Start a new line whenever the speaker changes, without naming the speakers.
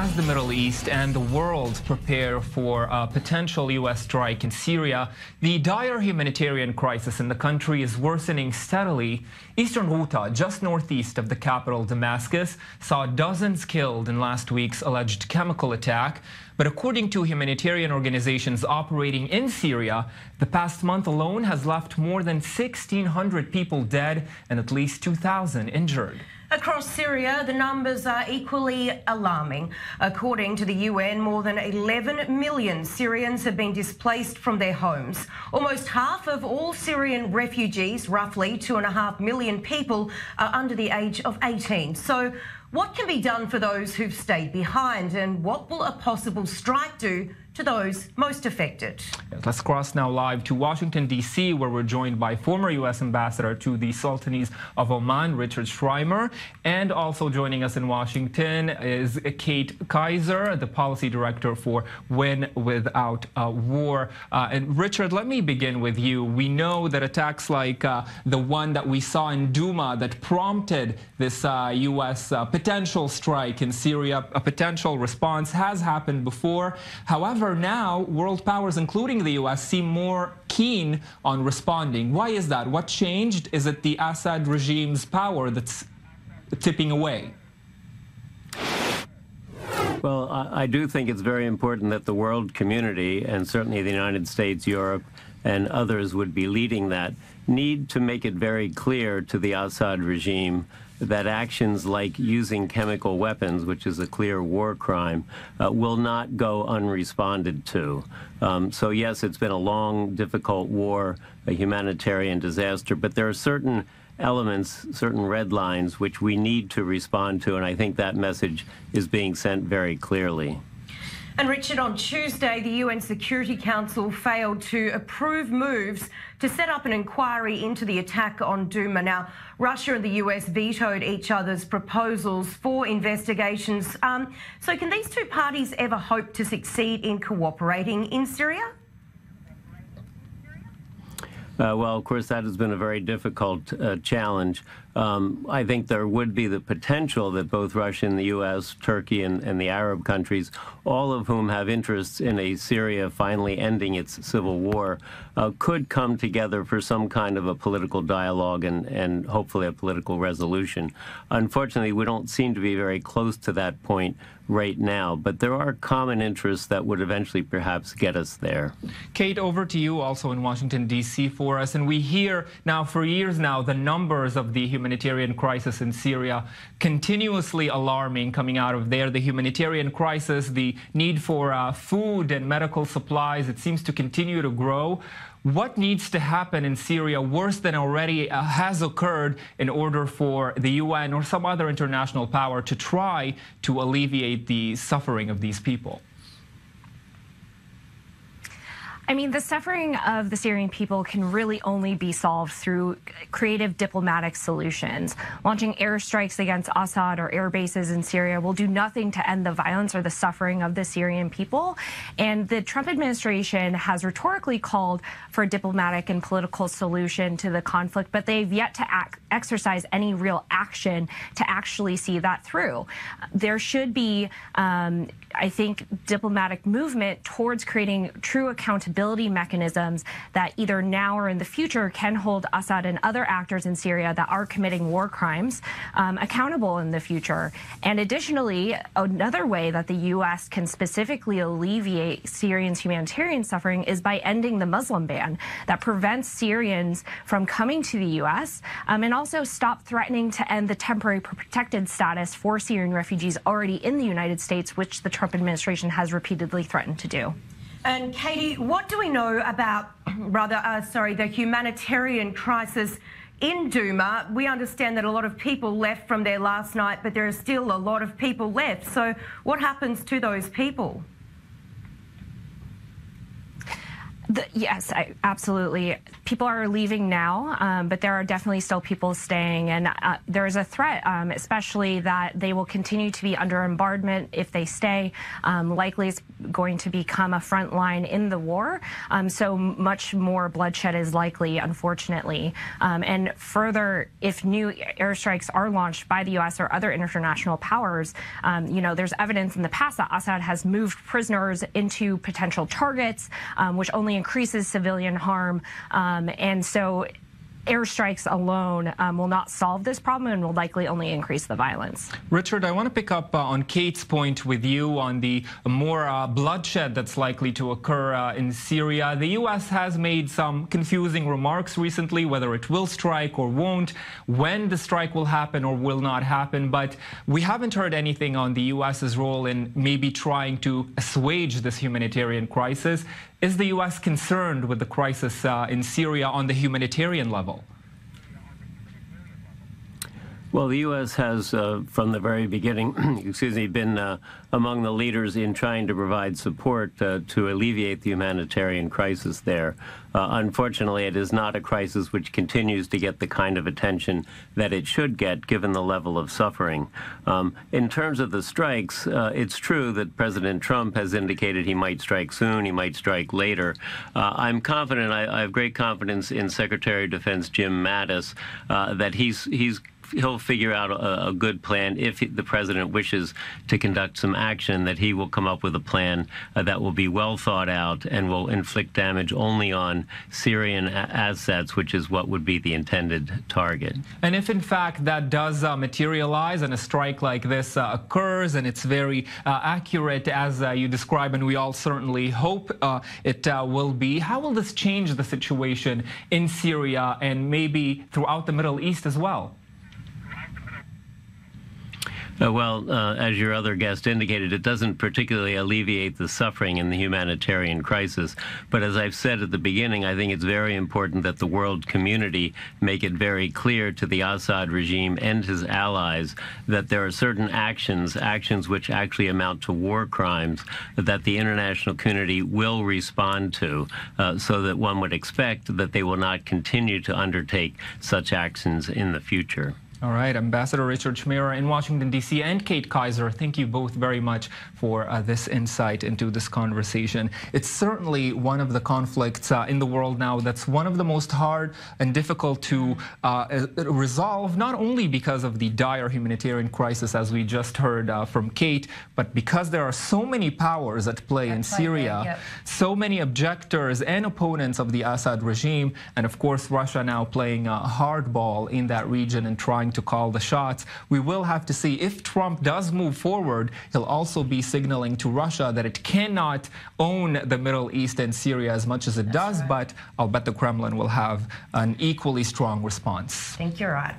As the Middle East and the world prepare for a potential U.S. strike in Syria, the dire humanitarian crisis in the country is worsening steadily. Eastern Ghouta, just northeast of the capital Damascus, saw dozens killed in last week's alleged chemical attack. But according to humanitarian organizations operating in Syria, the past month alone has left more than 1,600 people dead and at least 2,000 injured.
Across Syria, the numbers are equally alarming. According to the UN, more than 11 million Syrians have been displaced from their homes. Almost half of all Syrian refugees, roughly 2.5 million people, are under the age of 18. So what can be done for those who've stayed behind, and what will a possible strike do to those most affected?
Yes, let's cross now live to Washington, D.C., where we're joined by former U.S. Ambassador to the Sultanates of Oman, Richard Schmierer, and also joining us in Washington is Kate Kizer, the Policy Director for Win Without War. And Richard, let me begin with you. We know that attacks like the one that we saw in Douma that prompted this U.S. Potential strike in Syria, a potential response, has happened before. However, now world powers, including the U.S., seem more keen on responding. Why is that? What changed? Is it the Assad regime's power that's tipping away?
Well, I do think it's very important that the world community, and certainly the United States, Europe, and others would be leading that, need to make it very clear to the Assad regime that actions like using chemical weapons, which is a clear war crime, will not go unresponded to. So yes, it's been a long, difficult war, a humanitarian disaster, but there are certain elements, certain red lines, which we need to respond to, and I think that message is being sent very clearly.
And Richard, on Tuesday, the UN Security Council failed to approve moves to set up an inquiry into the attack on Douma. Now, Russia and the US vetoed each other's proposals for investigations. So can these two parties ever hope to succeed in cooperating in Syria?
Well, of course, that has been a very difficult challenge. I think there would be the potential that both Russia and the U.S., Turkey and the Arab countries, all of whom have interests in a Syria finally ending its civil war, could come together for some kind of a political dialogue and hopefully a political resolution. Unfortunately, we don't seem to be very close to that point right now, but there are common interests that would eventually perhaps get us there.
Kate, over to you also in Washington, D.C. for us. And we hear now for years now the numbers of the humanitarian crisis in Syria continuously alarming coming out of there. The humanitarian crisis, the need for food and medical supplies, it seems to continue to grow. What needs to happen in Syria, worse than already has occurred, in order for the UN or some other international power to try to alleviate the suffering of these people?
I mean, the suffering of the Syrian people can really only be solved through creative diplomatic solutions. Launching airstrikes against Assad or air bases in Syria will do nothing to end the violence or the suffering of the Syrian people. And the Trump administration has rhetorically called for a diplomatic and political solution to the conflict, but they've yet to exercise any real action to actually see that through. There should be, I think, diplomatic movement towards creating true accountability mechanisms that either now or in the future can hold Assad and other actors in Syria that are committing war crimes accountable in the future. And additionally, another way that the U.S. can specifically alleviate Syrians' humanitarian suffering is by ending the Muslim ban that prevents Syrians from coming to the U.S. And also stop threatening to end the temporary protected status for Syrian refugees already in the United States, which the Trump administration has repeatedly threatened to do.
And Katie, what do we know about, the humanitarian crisis in Douma? We understand that a lot of people left from there last night, but there are still a lot of people left. So what happens to those people?
Yes, absolutely. people are leaving now, but there are definitely still people staying, and there is a threat, especially that they will continue to be under bombardment if they stay. Likely it's going to become a front line in the war, so much more bloodshed is likely, unfortunately. And further, if new airstrikes are launched by the U.S. or other international powers, you know, there's evidence in the past that Assad has moved prisoners into potential targets, which only increases civilian harm. And so airstrikes alone will not solve this problem and will likely only increase the violence.
Richard, I want to pick up on Kate's point with you on the more bloodshed that's likely to occur in Syria. The U.S. has made some confusing remarks recently, whether it will strike or won't, when the strike will happen or will not happen. But we haven't heard anything on the U.S.'s role in maybe trying to assuage this humanitarian crisis. Is the U.S. concerned with the crisis in Syria on the humanitarian level?
Well, the U.S. has, from the very beginning, been among the leaders in trying to provide support to alleviate the humanitarian crisis there. Unfortunately, it is not a crisis which continues to get the kind of attention that it should get, given the level of suffering. In terms of the strikes, it's true that President Trump has indicated he might strike soon, he might strike later. I'm confident, I have great confidence in Secretary of Defense Jim Mattis that he'll figure out a good plan if the president wishes to conduct some action, that he will come up with a plan that will be well thought out and will inflict damage only on Syrian assets, which is what would be the intended target.
And if in fact that does materialize and a strike like this occurs and it's very accurate as you describe, and we all certainly hope it will be, how will this change the situation in Syria and maybe throughout the Middle East as well?
Well, as your other guest indicated, it doesn't particularly alleviate the suffering in the humanitarian crisis. But as I've said at the beginning, I think it's very important that the world community make it very clear to the Assad regime and his allies that there are certain actions which actually amount to war crimes, that the international community will respond to, so that one would expect that they will not continue to undertake such actions in the future.
All right, Ambassador Richard Schmierer in Washington, D.C., and Kate Kizer, thank you both very much for this insight into this conversation. It's certainly one of the conflicts in the world now that's one of the most hard and difficult to resolve, not only because of the dire humanitarian crisis, as we just heard from Kate, but because there are so many powers at play in Syria, so many objectors and opponents of the Assad regime, and of course Russia now playing hardball in that region and trying to call the shots. We will have to see if Trump does move forward. He'll also be signaling to Russia that it cannot own the Middle East and Syria as much as it does, but I'll bet the Kremlin will have an equally strong response.
I think you're right.